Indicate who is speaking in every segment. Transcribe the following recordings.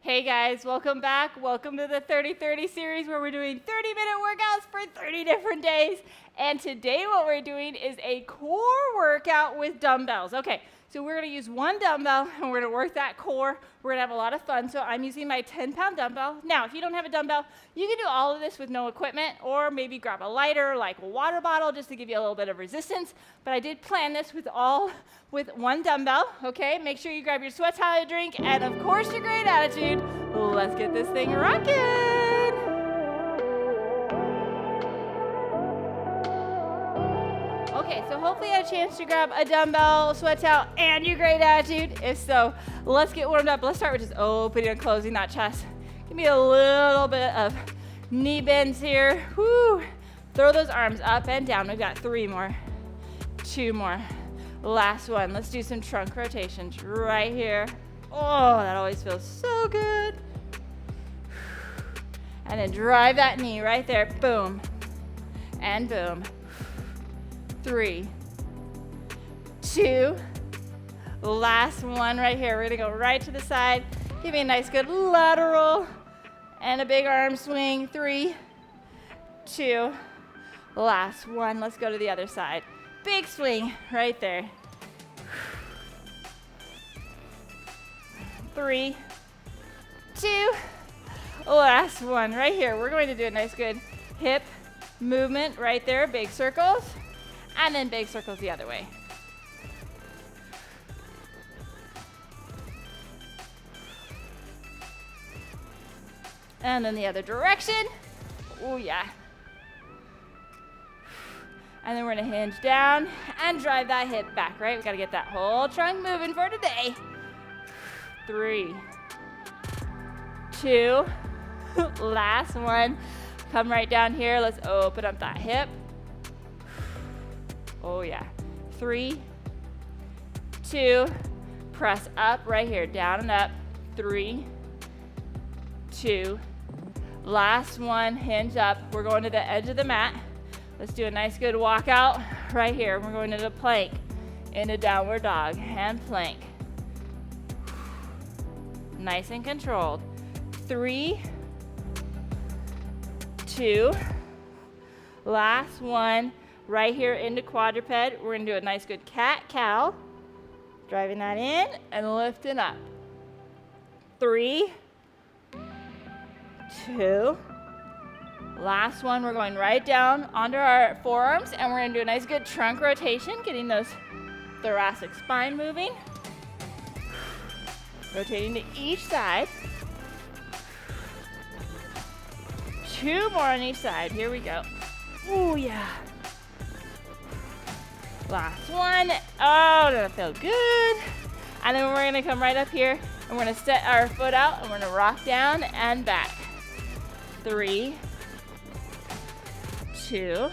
Speaker 1: Hey guys, welcome back. Welcome to the 30-30 series where we're doing 30-minute workouts for 30 different days. And today what we're doing is a core workout with dumbbells. Okay, so we're gonna use one dumbbell and we're gonna work that core. We're gonna have a lot of fun. So I'm using my 10-pound dumbbell. Now, if you don't have a dumbbell, you can do all of this with no equipment, or maybe grab a lighter like a water bottle just to give you a little bit of resistance. But I did plan this with one dumbbell, okay? Make sure you grab your sweat towel, your drink, and of course your great attitude. Let's get this thing rocking. Okay, so hopefully you had a chance to grab a dumbbell, sweat towel, and your great attitude. If so, let's get warmed up. Let's start with just opening and closing that chest. Give me a little bit of knee bends here. Woo. Throw those arms up and down. We've got 3 more, 2 more. Last one. Let's do some trunk rotations right here. Oh, that always feels so good. And then drive that knee right there. Boom. And boom. 3, 2. Last one right here. We're going to go right to the side. Give me a nice good lateral and a big arm swing. 3, 2. Last one. Let's go to the other side. Big swing right there. 3, 2. Last one right here. We're going to do a nice good hip movement right there. Big circles. And then big circles the other way. And then the other direction. Oh yeah. And then we're gonna hinge down and drive that hip back, right? We gotta get that whole trunk moving for today. 3, 2, last one. Come right down here, let's open up that hip. Oh yeah, 3, 2, press up right here, down and up. 3, 2, last one, hinge up. We're going to the edge of the mat. Let's do a nice good walkout right here. We're going into plank, into downward dog, and plank. Nice and controlled. 3, 2, last one, right here into quadruped. We're gonna do a nice good cat-cow. Driving that in and lifting up. 3, 2, last one, we're going right down onto our forearms and we're gonna do a nice good trunk rotation, getting those thoracic spine moving. Rotating to each side. 2 more on each side, here we go. Oh yeah. Last one. Oh, that feels good. And then we're gonna come right up here and we're gonna set our foot out and we're gonna rock down and back. 3, 2,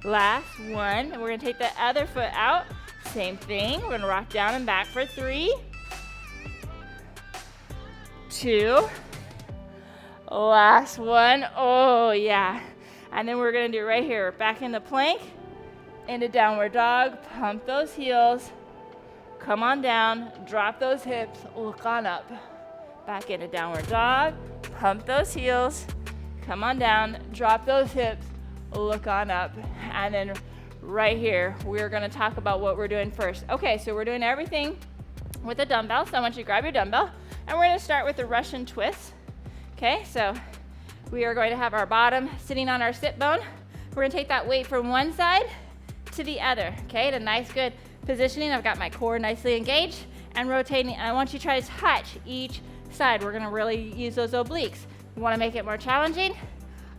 Speaker 1: last one. And we're gonna take the other foot out. Same thing, we're gonna rock down and back for 3, 2, last one. Oh yeah. And then we're gonna do right here, back in the plank, into downward dog, pump those heels, come on down, drop those hips, look on up. Back into downward dog, pump those heels, come on down, drop those hips, look on up. And then right here, we're gonna talk about what we're doing first. Okay, so we're doing everything with a dumbbell, so I want you to grab your dumbbell, and we're gonna start with the Russian twist. Okay, so we are going to have our bottom sitting on our sit bone. We're gonna take that weight from one side to the other, okay? The nice good positioning. I've got my core nicely engaged and rotating. I want you to try to touch each side. We're gonna really use those obliques. You wanna make it more challenging?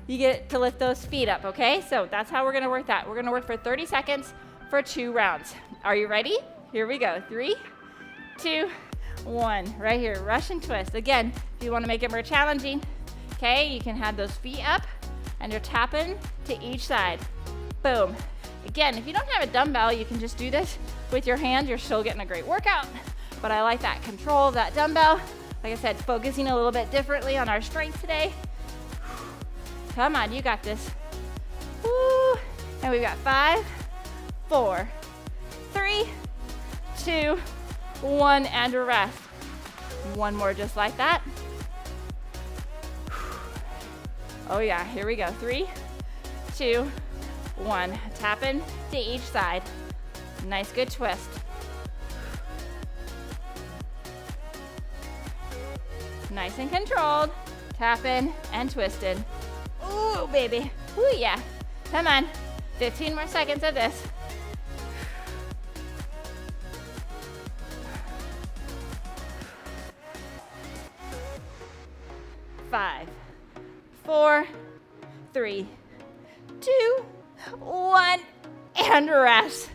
Speaker 1: You get to lift those feet up, okay? So that's how we're gonna work that. We're gonna work for 30 seconds for 2 rounds. Are you ready? Here we go. 3, 2, 1. Right here, Russian twist. Again, if you wanna make it more challenging, okay, you can have those feet up and you're tapping to each side. Boom. Again, if you don't have a dumbbell, you can just do this with your hands. You're still getting a great workout, but I like that control of that dumbbell. Like I said, focusing a little bit differently on our strength today. Come on, you got this. Woo. And we've got 5, 4, 3, 2, 1, and a rest. One more just like that. Oh yeah, here we go. 3, 2, 1. Tap in to each side. Nice, good twist. Nice and controlled. Tap in and twist in. Ooh, baby. Ooh, yeah. Come on. 15 more seconds of this. 5, 4, 3, 2, 1, and rest.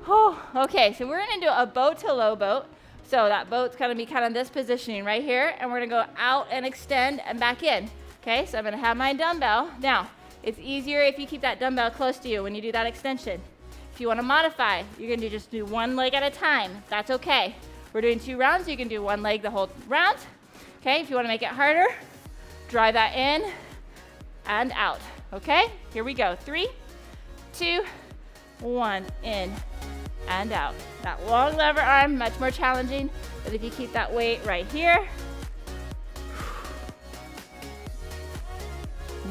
Speaker 1: Oh, okay, so we're gonna do a boat to low boat. So that boat's gonna be kind of this positioning right here, and we're gonna go out and extend and back in. Okay, so I'm gonna have my dumbbell. Now, it's easier if you keep that dumbbell close to you when you do that extension. If you wanna modify, you're gonna just do one leg at a time. That's okay. We're doing 2 rounds, you can do one leg the whole round. Okay, if you wanna make it harder, drive that in and out. Okay, here we go. 3, 2, 1, in and out. That long lever arm, much more challenging, but if you keep that weight right here,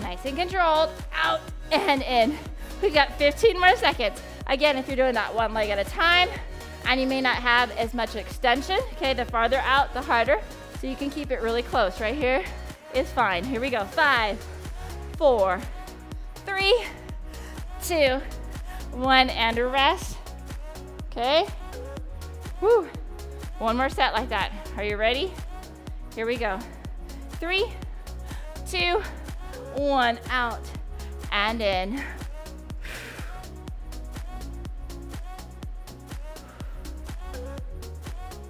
Speaker 1: nice and controlled, out and in. We've got 15 more seconds. Again, if you're doing that one leg at a time, and you may not have as much extension, okay, the farther out, the harder, so you can keep it really close. Right here is fine. Here we go. 5, 4, 3, 2, 1, and rest. Okay. Woo. One more set like that. Are you ready? Here we go. 3, 2, 1, out and in.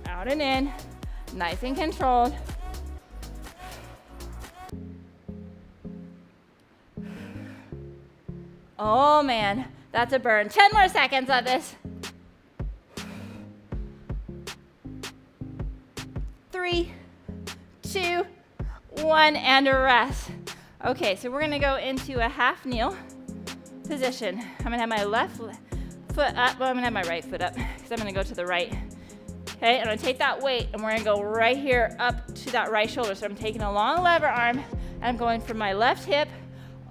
Speaker 1: Out and in. Nice and controlled. Oh man, that's a burn. 10 more seconds of this. 3, 2, 1, and a rest. Okay, so we're gonna go into a half kneel position. I'm gonna have my left foot up, well, I'm gonna have my right foot up, because I'm gonna go to the right. Okay, I'm gonna take that weight, and we're gonna go right here up to that right shoulder. So I'm taking a long lever arm, and I'm going from my left hip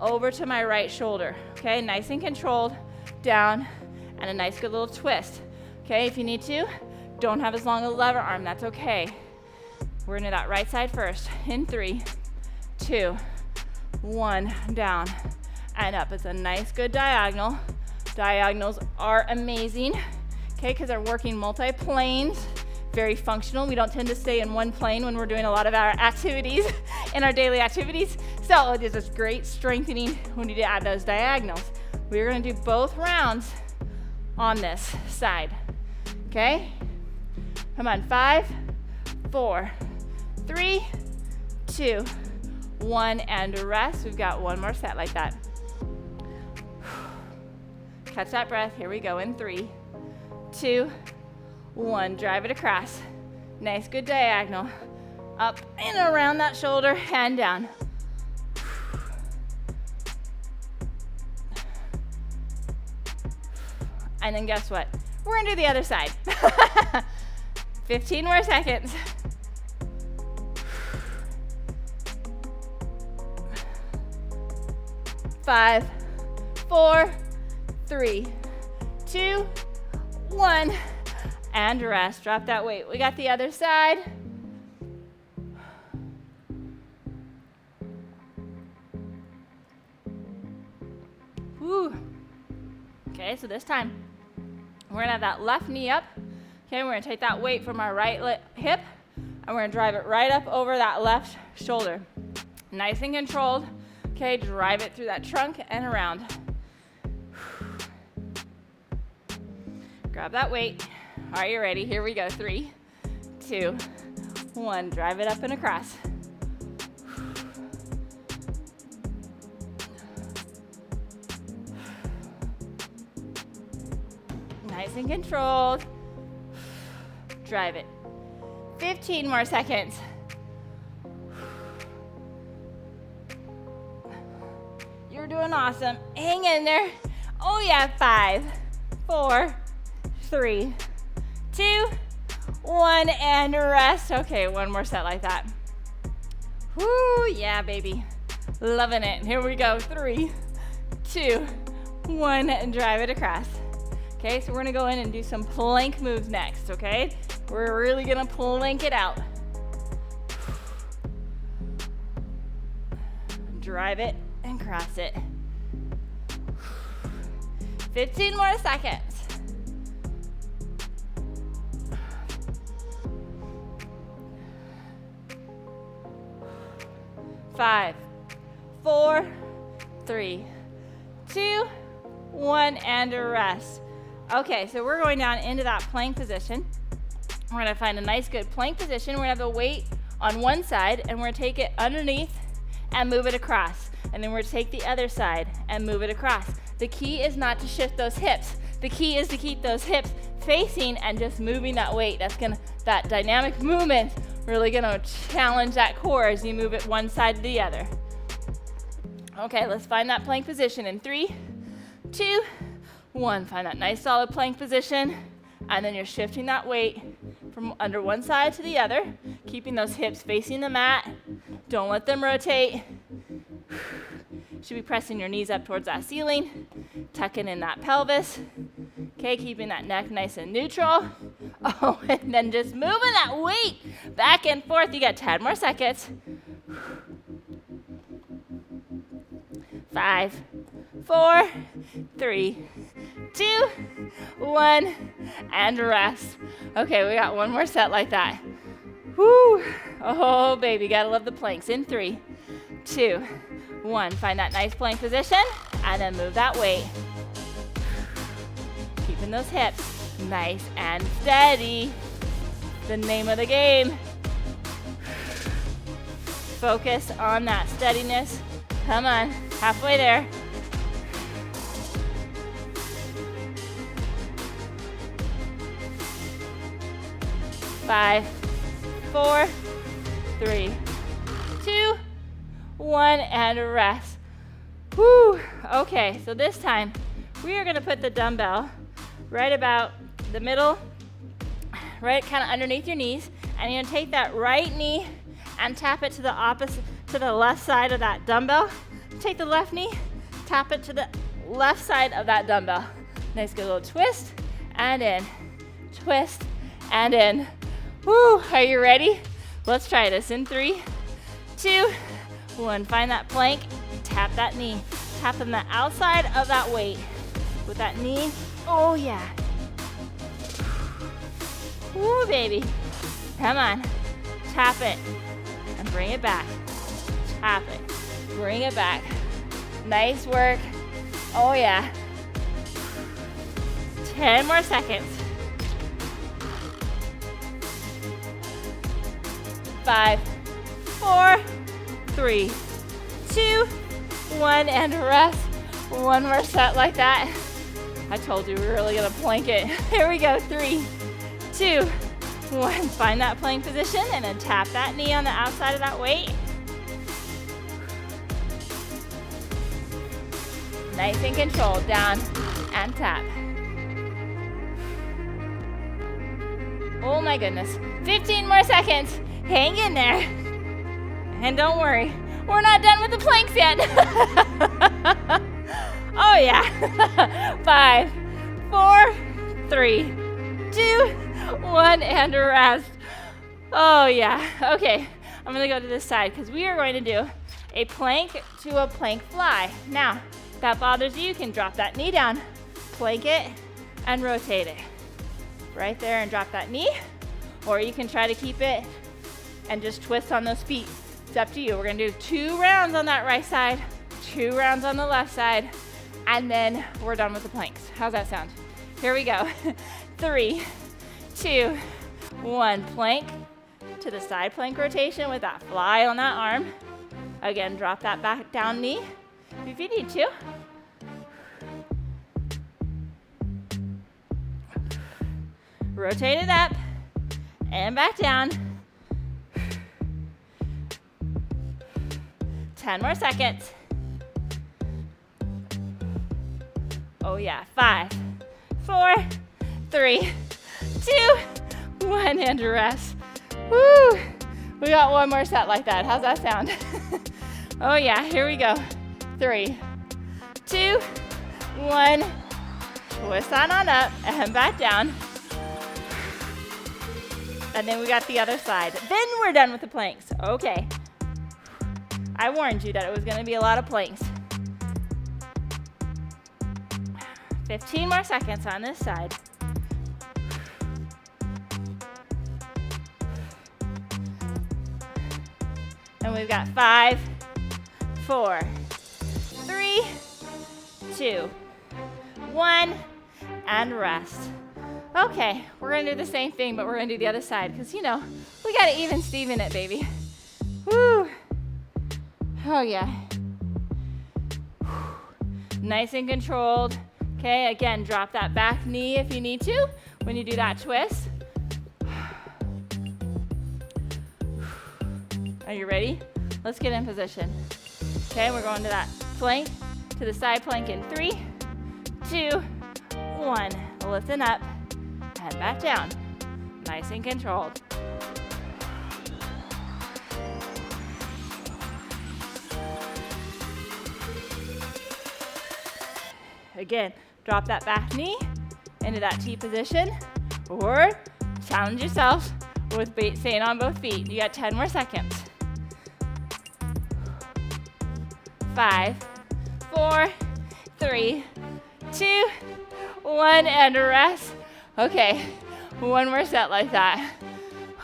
Speaker 1: over to my right shoulder. Okay, nice and controlled, down, and a nice good little twist. Okay, if you need to, don't have as long a lever arm, that's okay. We're gonna do that right side first. In 3, 2, 1, down and up. It's a nice, good diagonal. Diagonals are amazing, okay, because they're working multi-planes, very functional. We don't tend to stay in one plane when we're doing a lot of our activities, in our daily activities. So it is just great strengthening when you add those diagonals. We're gonna do both rounds on this side, okay? Come on, 5, 4, 3, 2, 1, and rest. We've got one more set like that. Catch that breath. Here we go in 3, 2, 1. Drive it across. Nice, good diagonal. Up and around that shoulder and down. And then guess what? We're gonna do the other side. 15 more seconds. 5, 4, 3, 2, 1, and rest. Drop that weight. We got the other side. Whew. Okay, so this time we're gonna have that left knee up. Okay, we're gonna take that weight from our right hip and we're gonna drive it right up over that left shoulder. Nice and controlled. Okay, drive it through that trunk and around. Grab that weight. Are you ready? Here we go. 3, 2, 1. Drive it up and across. Nice and controlled. Drive it. 15 more seconds. You're doing awesome. Hang in there. Oh yeah, 5, 4, 3, 2, 1, and rest. Okay, one more set like that. Woo, yeah, baby. Loving it. Here we go. 3, 2, 1, and drive it across. Okay, so we're gonna go in and do some plank moves next, okay? We're really gonna plank it out. Drive it and cross it. 15 more seconds. 5, 4, 3, 2, 1, and rest. Okay, so we're going down into that plank position. We're gonna find a nice good plank position. We're gonna have the weight on one side, and we're gonna take it underneath and move it across. And then we're gonna take the other side and move it across. The key is not to shift those hips. The key is to keep those hips facing and just moving that weight. That dynamic movement really gonna challenge that core as you move it one side to the other. Okay, let's find that plank position in 3, 2, 1. Find that nice solid plank position, and then you're shifting that weight from under one side to the other, keeping those hips facing the mat. Don't let them rotate. Should be pressing your knees up towards that ceiling, tucking in that pelvis. Okay, keeping that neck nice and neutral. Oh, and then just moving that weight back and forth. You got 10 more seconds. 5, 4, 3, 2, 1, and rest. Okay, we got one more set like that. Woo! Oh, baby, gotta love the planks. In 3, 2, 1. Find that nice plank position, and then move that weight. Keeping those hips nice and steady. The name of the game. Focus on that steadiness. Come on, halfway there. 5, 4, 3, 2, 1, and rest. Whew. Okay, so this time we are gonna put the dumbbell right about the middle, right kind of underneath your knees, and you're gonna take that right knee and tap it to the opposite, to the left side of that dumbbell. Take the left knee, tap it to the left side of that dumbbell. Nice good little twist, and in, twist, and in. Woo, are you ready? Let's try this in 3, 2, 1. Find that plank, tap that knee. Tap on the outside of that weight with that knee. Oh yeah. Woo, baby. Come on. Tap it and bring it back. Tap it. Bring it back. Nice work. Oh yeah. 10 more seconds. 5, 4, 3, 2, 1, and rest. One more set like that. I told you we were really gonna plank it. Here we go. 3, 2, 1. Find that plank position and then tap that knee on the outside of that weight. Nice and controlled. Down and tap. Oh my goodness. 15 more seconds. Hang in there. And don't worry, we're not done with the planks yet. Oh yeah. 5, 4, 3, 2, 1, and rest. Oh yeah. Okay, I'm gonna go to this side because we are going to do a plank to a plank fly. Now, if that bothers you can drop that knee down, plank it, and rotate it. Right there and drop that knee, or you can try to keep it and just twist on those feet. It's up to you. We're gonna do 2 rounds on that right side, 2 rounds on the left side, and then we're done with the planks. How's that sound? Here we go. 3, 2, 1. Plank to the side plank rotation with that fly on that arm. Again, drop that back down knee if you need to. Rotate it up and back down. 10 more seconds. Oh yeah. 5, 4, 3, 2, 1, and rest. Woo! We got one more set like that. How's that sound? Oh yeah, here we go. 3, 2, 1. Twist on up and back down. And then we got the other side. Then we're done with the planks. Okay. I warned you that it was going to be a lot of planks. 15 more seconds on this side. And we've got 5, 4, 3, 2, 1, and rest. Okay, we're gonna do the same thing, but we're gonna do the other side, because you know, we gotta even Steven it, baby. Woo! Oh yeah. Nice and controlled. Okay, again, drop that back knee if you need to when you do that twist. Are you ready? Let's get in position. Okay, we're going to that plank, to the side plank in 3, 2, 1. Lifting up and back down. Nice and controlled. Again, drop that back knee into that T position, or challenge yourself with staying on both feet. You got 10 more seconds. 5, 4, 3, 2, 1, and rest. Okay, one more set like that.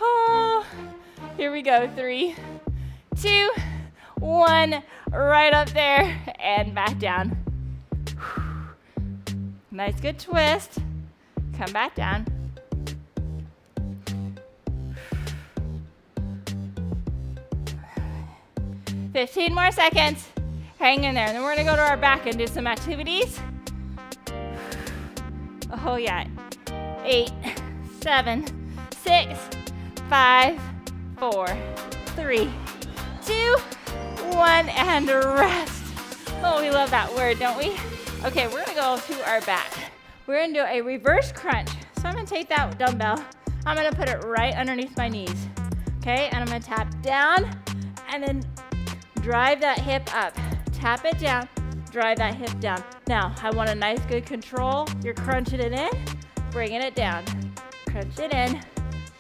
Speaker 1: Oh, here we go. 3, 2, 1, right up there and back down. Nice, good twist. Come back down. $15 more seconds. Hang in there. And then we're gonna go to our back and do some activities. Oh yeah. 8, 7, 6, 5, 4, 3, 2, 1, and rest. Oh, we love that word, don't we? Okay, we're gonna go to our back. We're gonna do a reverse crunch. So I'm gonna take that dumbbell, I'm gonna put it right underneath my knees. Okay, and I'm gonna tap down and then drive that hip up. Tap it down, drive that hip down. Now, I want a nice good control. You're crunching it in, bringing it down. Crunch it in,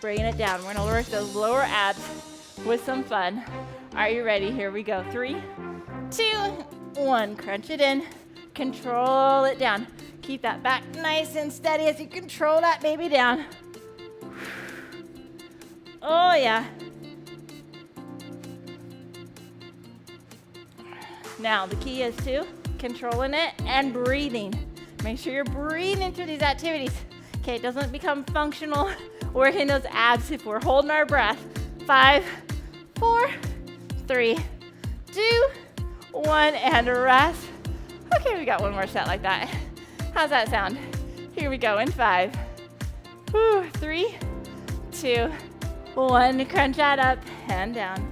Speaker 1: bringing it down. We're gonna work those lower abs with some fun. Are you ready? Here we go. 3, 2, 1. Crunch it in, control it down. Keep that back nice and steady as you control that baby down. Oh yeah. Now, the key is to controlling it and breathing. Make sure you're breathing through these activities. Okay, it doesn't become functional working those abs if we're holding our breath. 5, 4, 3, 2, 1, and rest. Okay, we got one more set like that. How's that sound? Here we go in 5, 3, 2, 1. Crunch that up and down.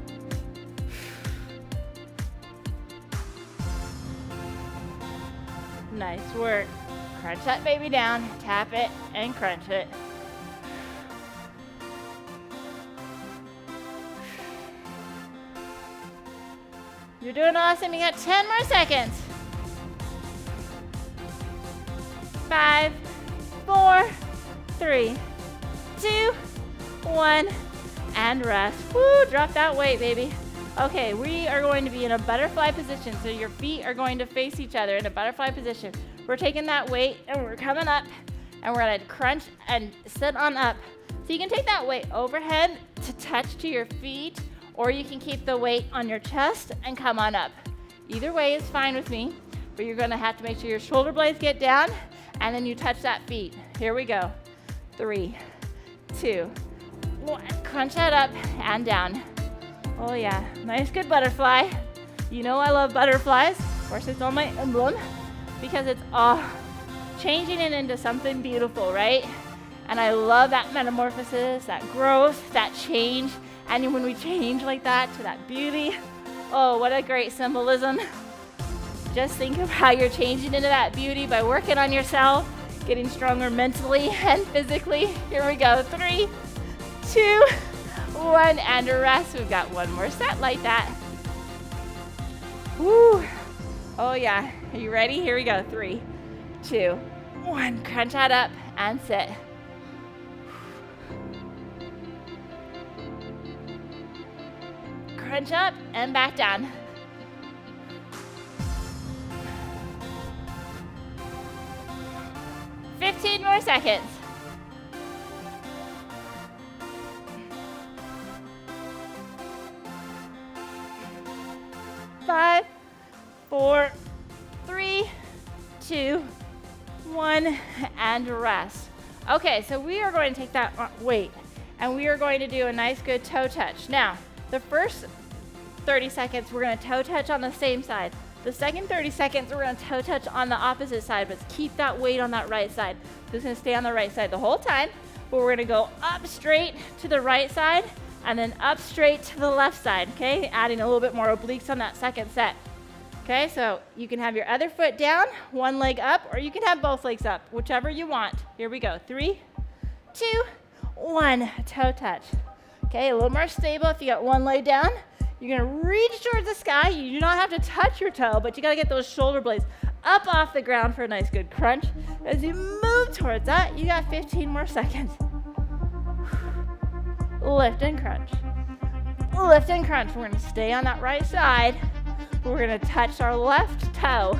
Speaker 1: Nice work. Crunch that baby down, tap it, and crunch it. You're doing awesome. You got 10 more seconds. 5, 4, 3, 2, 1, and rest. Woo, drop that weight, baby. Okay, we are going to be in a butterfly position, so your feet are going to face each other in a butterfly position. We're taking that weight and we're coming up, and we're gonna crunch and sit on up. So you can take that weight overhead to touch to your feet, or you can keep the weight on your chest and come on up. Either way is fine with me, but you're gonna have to make sure your shoulder blades get down, and then you touch that feet. Here we go. 3, 2, 1. Crunch that up and down. Oh yeah, nice good butterfly. You know I love butterflies. Of course, it's on my emblem because it's changing it into something beautiful, right? And I love that metamorphosis, that growth, that change. And when we change like that to that beauty, oh, what a great symbolism. Just think of how you're changing into that beauty by working on yourself, getting stronger mentally and physically. Here we go. 3, 2, 1, and rest. We've got one more set like that. Woo. Oh yeah, are you ready? Here we go, 3, 2, 1. Crunch that up and sit. Crunch up and back down. Fifteen more seconds. 5, 4, 3, 2, 1, and rest. Okay, so we are going to take that weight and we are going to do a nice good toe touch. Now, the first 30 seconds, we're going to toe touch on the same side. The second 30 seconds, we're going to toe touch on the opposite side, but keep that weight on that right side. So it's going to stay on the right side the whole time, but we're going to go up straight to the right side and then up straight to the left side, okay? Adding a little bit more obliques on that second set. Okay, so you can have your other foot down, one leg up, or you can have both legs up, whichever you want. Here we go, 3, 2, 1, toe touch. Okay, a little more stable if you got one leg down. You're gonna reach towards the sky. You do not have to touch your toe, but you gotta get those shoulder blades up off the ground for a nice good crunch. As you move towards that, you got 15 more seconds. Lift and crunch. Lift and crunch. We're gonna stay on that right side. We're gonna touch our left toe.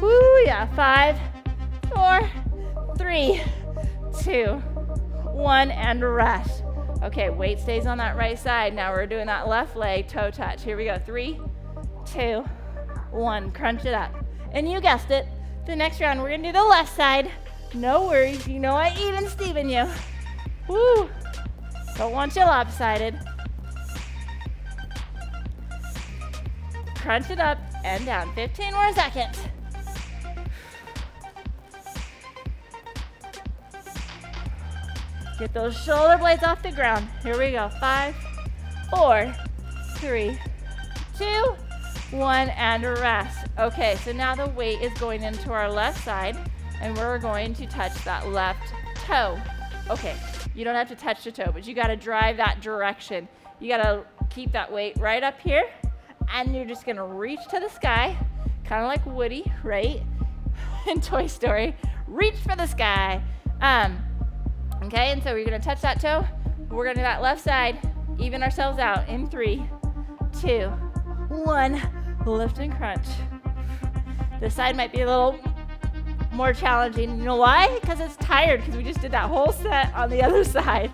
Speaker 1: Woo, yeah, 5, 4, 3, 2, 1, and rest. Okay, weight stays on that right side. Now we're doing that left leg toe touch. Here we go, 3, 2, 1, crunch it up. And you guessed it, the next round we're gonna do the left side. No worries, you know I even Steven you. Woo, don't want you lopsided. Crunch it up and down, 15 more seconds. Get those shoulder blades off the ground. Here we go, 5, 4, 3, 2, 1, and rest. Okay, so now the weight is going into our left side and we're going to touch that left toe. Okay, you don't have to touch the toe, but you gotta drive that direction. You gotta keep that weight right up here and you're just gonna reach to the sky, kind of like Woody, right? In Toy Story, reach for the sky. Okay, and so we're gonna touch that toe. We're gonna do that left side, even ourselves out in 3, 2, 1, lift and crunch. This side might be a little more challenging. You know why? Because it's tired, because we just did that whole set on the other side.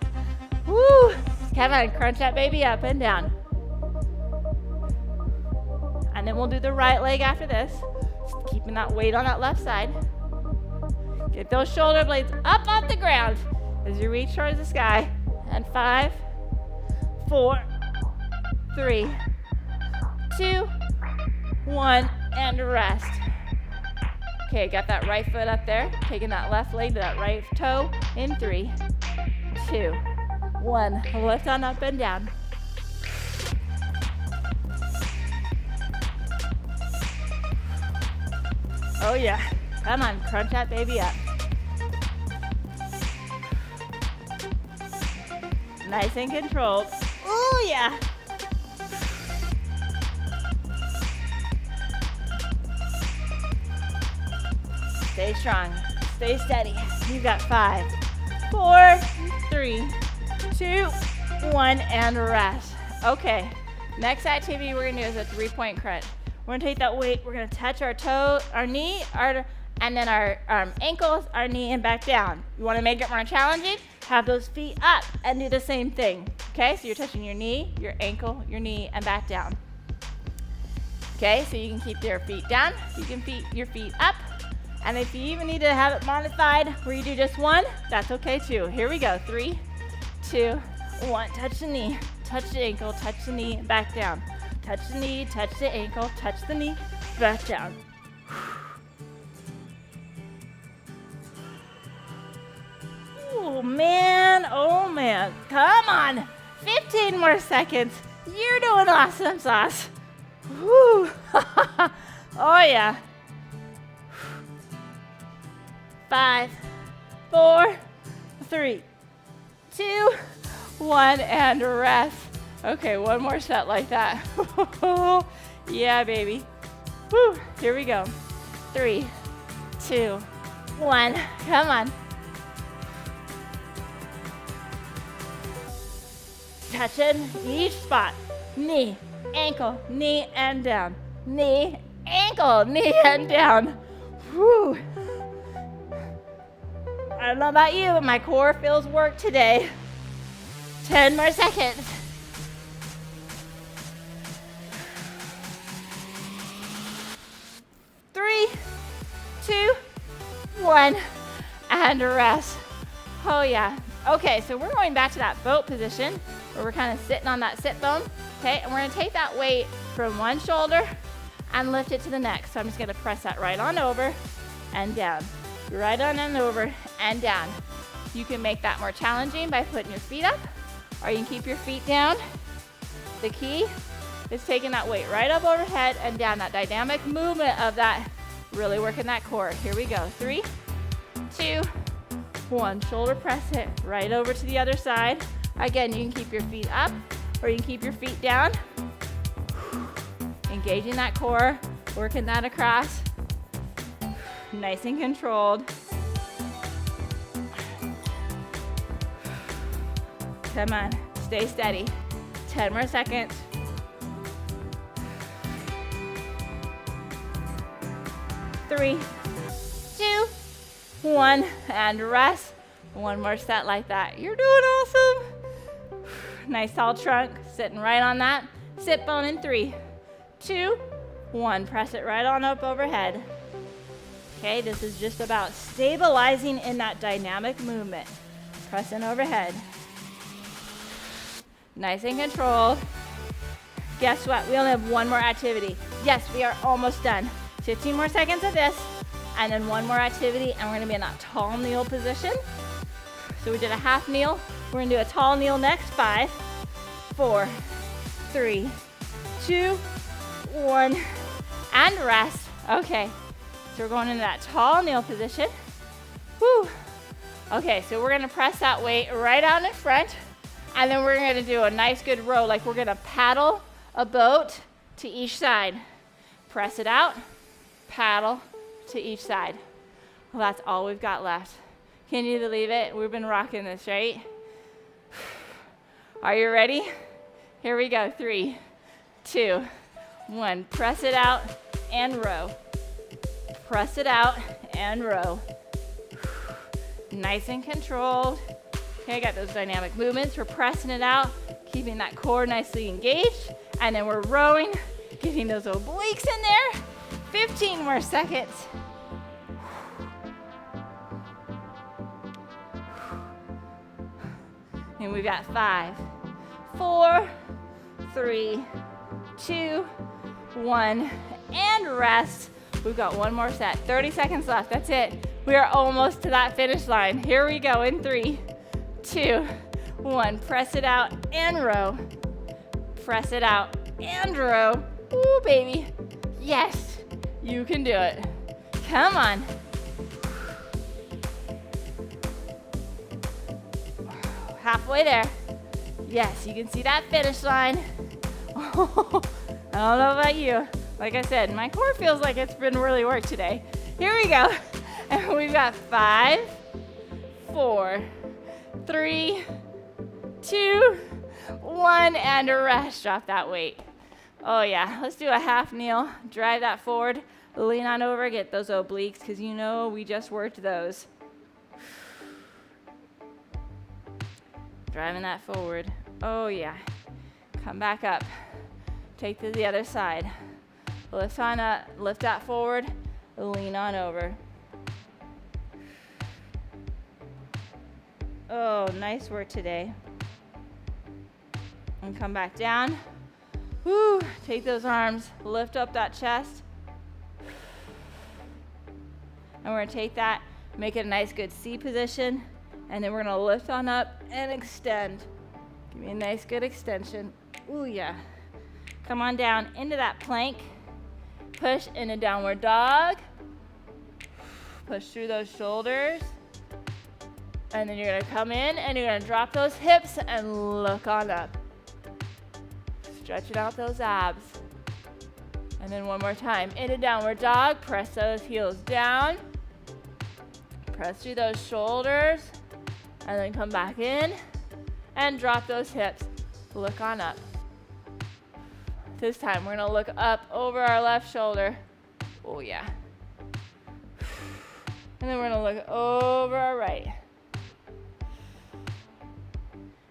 Speaker 1: Woo! Come on, crunch that baby up and down. And then we'll do the right leg after this, just keeping that weight on that left side. Get those shoulder blades up off the ground as you reach towards the sky. And 5, 4, 3, 2, 1, and rest. Okay, got that right foot up there, taking that left leg to that right toe in 3, 2, 1. Lift on up and down. Oh yeah, come on, crunch that baby up. Nice and controlled. Oh yeah. Stay strong, stay steady. You've got 5, 4, 3, 2, 1, and rest. Okay, next activity we're gonna do is a 3-point crunch. We're gonna take that weight, we're gonna touch our toe, our knee, and then our ankles, our knee, and back down. You wanna make it more challenging? Have those feet up and do the same thing. Okay, so you're touching your knee, your ankle, your knee, and back down. Okay, so you can keep your feet down, you can keep your feet up, and if you even need to have it modified where you do just one, that's okay too. Here we go, 3, 2, 1, touch the knee, touch the ankle, touch the knee, and back down. Touch the knee, touch the ankle, touch the knee, back down. Oh man, come on. 15 more seconds. You're doing awesome, sauce. Woo. Oh yeah. 5, 4, 3, 2, 1, and rest. Okay, one more set like that. Yeah, baby. Woo, here we go. 3, 2, 1, come on. Touching each spot. Knee, ankle, knee, and down. Knee, ankle, knee, and down. Whew. I don't know about you, but my core feels work today. 10 more seconds. 3, 2, 1, and rest. Oh yeah. Okay, so we're going back to that boat position where we're kind of sitting on that sit bone. Okay, and we're gonna take that weight from one shoulder and lift it to the next. So I'm just gonna press that right on over and down. Right on and over and down. You can make that more challenging by putting your feet up, or you can keep your feet down. The key is taking that weight right up overhead and down, that dynamic movement of that, really working that core. Here we go. 3, 2, 1. Shoulder press it right over to the other side. Again, you can keep your feet up or you can keep your feet down. Engaging that core, working that across. Nice and controlled. Come on, stay steady. 10 more seconds. 3, 2, 1, and rest. One more set like that. You're doing awesome. Nice tall trunk, sitting right on that. Sit bone in 3, 2, 1. Press it right on up overhead. Okay, this is just about stabilizing in that dynamic movement. Pressing overhead. Nice and controlled. Guess what? We only have one more activity. Yes, we are almost done. 15 more seconds of this, and then one more activity, and we're gonna be in that tall kneel position. So we did a half kneel. We're gonna do a tall kneel next. 5, 4, 3, 2, 1, and rest. Okay. So we're going into that tall kneel position. Whew. Okay, so we're gonna press that weight right out in front, and then we're gonna do a nice good row, like we're gonna paddle a boat to each side. Press it out, paddle to each side. Well, that's all we've got left. Can you believe it? We've been rocking this, right? Are you ready? Here we go. 3, 2, 1. Press it out and row. Press it out and row. Nice and controlled. Okay, I got those dynamic movements. We're pressing it out, keeping that core nicely engaged, and then we're rowing, getting those obliques in there. 15 more seconds. And we've got 5, 4, 3, 2, 1, and rest. We've got one more set. 30 seconds left. That's it. We are almost to that finish line. Here we go in 3, 2, 1. Press it out and row. Press it out and row. Ooh, baby. Yes, you can do it. Come on. Halfway there. Yes, you can see that finish line. I don't know about you. Like I said, my core feels like it's been really worked today. Here we go. And we've got 5, 4, 3, 2, 1, and a rest. Drop that weight. Oh yeah, let's do a half kneel. Drive that forward. Lean on over, get those obliques, because you know we just worked those. Driving that forward. Oh yeah. Come back up. Take to the other side. Lift on up, lift that forward, lean on over. Oh, nice work today. And come back down. Woo, take those arms, lift up that chest. And we're gonna take that, make it a nice good C position, and then we're gonna lift on up and extend. Give me a nice good extension. Ooh, yeah. Come on down into that plank. Push in a downward dog. Push through those shoulders. And then you're gonna come in and you're gonna drop those hips and look on up. Stretching out those abs. And then one more time, into downward dog, press those heels down. Press through those shoulders, and then come back in and drop those hips. Look on up. This time, we're gonna look up over our left shoulder. Oh yeah. And then we're gonna look over our right.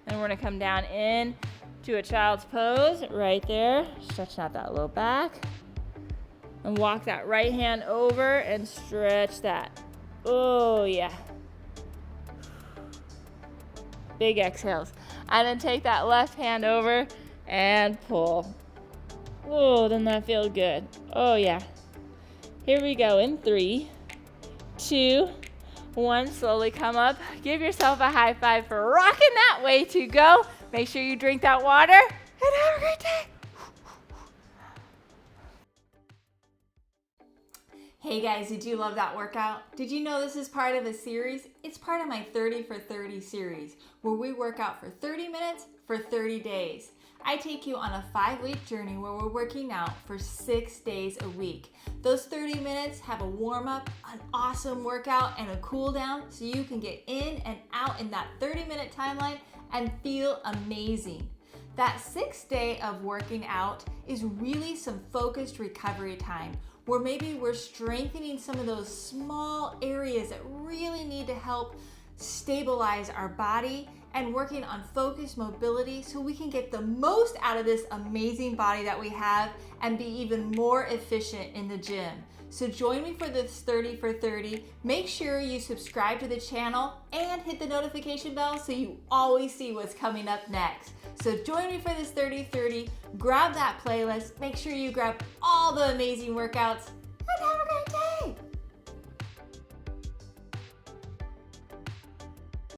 Speaker 1: And we're gonna come down in to a child's pose right there. Stretching out that low back. And walk that right hand over and stretch that. Oh yeah. Big exhales. And then take that left hand over and pull. Oh, doesn't that feel good? Oh yeah. Here we go in 3, 2, 1. Slowly come up. Give yourself a high five for rocking that way to go. Make sure you drink that water and have a great day.
Speaker 2: Hey guys, did you love that workout? Did you know this is part of a series? It's part of my 30 for 30 series, where we work out for 30 minutes for 30 days. I take you on a 5-week journey where we're working out for 6 days a week. Those 30 minutes have a warm-up, an awesome workout, and a cool down so you can get in and out in that 30-minute timeline and feel amazing. That 6th day of working out is really some focused recovery time, where maybe we're strengthening some of those small areas that really need to help stabilize our body, and working on focused mobility so we can get the most out of this amazing body that we have and be even more efficient in the gym. So join me for this 30 for 30. Make sure you subscribe to the channel and hit the notification bell so you always see what's coming up next. So join me for this 30-30. Grab that playlist. Make sure you grab all the amazing workouts and have